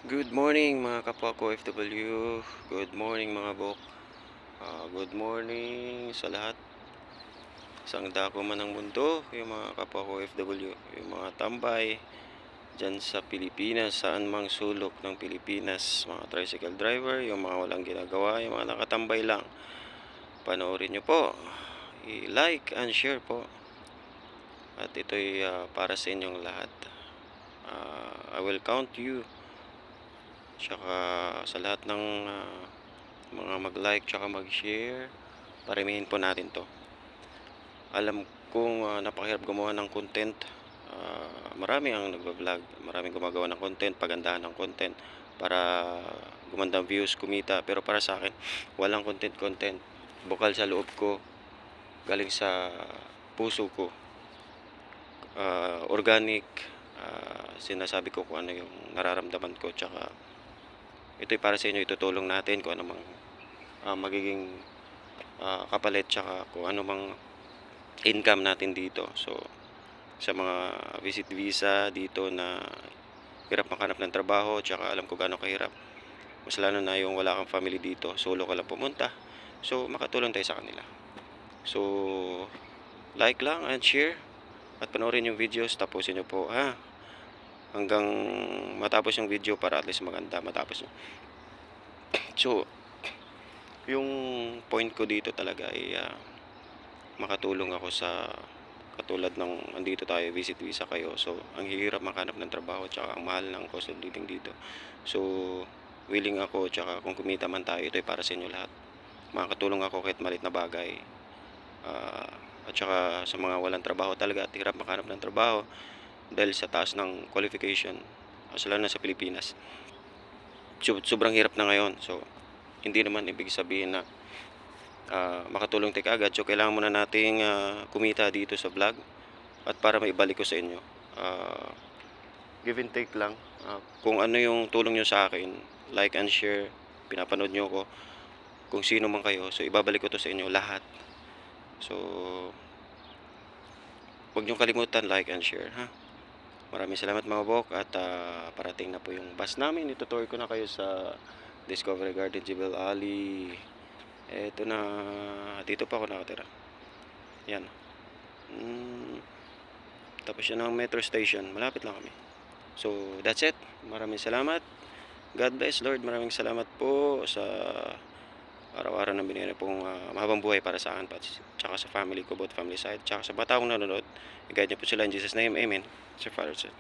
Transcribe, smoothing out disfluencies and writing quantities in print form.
Good morning mga kapwa ko OFW. Good morning mga bok. Good morning sa lahat. Isang dako man ng mundo, yung mga kapwa ko OFW, yung mga tambay dyan sa Pilipinas, saan mang sulok ng Pilipinas, mga tricycle driver, yung mga walang ginagawa, yung mga nakatambay lang. Panoorin nyo po, i-like and share po. At ito'y para sa inyong lahat. I will count you. Tsaka sa lahat ng mga mag-like tsaka mag-share, paramihin po natin to. Alam kong napakahirap gumawa ng content. Marami ang nagbablog, maraming gumagawa ng content, pagandahan ng content para gumandang views, kumita. Pero para sa akin, walang content. Bukal sa loob ko, galing sa puso ko, organic, sinasabi ko kung ano yung nararamdaman ko. Tsaka ito'y para sa inyo, itutulong natin kung ano mang magiging kapalit, tsaka kung ano mang income natin dito. So sa mga visit visa dito na hirap makahanap ng trabaho, tsaka alam ko gaano kahirap, mas lalo na yung wala kang family dito, solo ka lang pumunta, so makatulong tayo sa kanila. So like lang and share at panoorin yung videos, tapusin nyo po hanggang matapos yung video para at least maganda matapos nyo. So yung point ko dito talaga ay makatulong ako sa katulad ng andito tayo, visit visa kayo. So ang hirap makahanap ng trabaho, tsaka ang mahal ng cost of living dito. So willing ako, tsaka kung kumita man tayo, ito ay para sa inyo lahat. Makakatulong ako kahit maliit na bagay. At tsaka sa mga walang trabaho talaga at hirap makahanap ng trabaho dahil sa taas ng qualification, lalo na sa Pilipinas. Sobrang hirap na ngayon. So hindi naman ibig sabihin na makatulong tayo agad. So kailangan muna nating kumita dito sa vlog at para maibalik ko sa inyo. Give and take lang. Kung ano yung tulong nyo sa akin, like and share, pinapanood nyo ko, kung sino man kayo, so ibabalik ko to sa inyo lahat. So huwag nyo kalimutan, like and share, Maraming salamat mga bok. At parating na po yung bus namin. Itutour ko na kayo sa Discovery Garden, Jebel Ali. Eto na, dito pa ako nakatira. Yan. Tapos yan ang metro station, malapit lang kami. So that's it. Maraming salamat. God bless, Lord. Maraming salamat po sa araw-araw na binigyan pong mahabang buhay para sa akin, tsaka sa family ko, both family side, tsaka sa bataong nanonood. I-guide niyo po sila in Jesus' name. Amen. Sir Father, Son,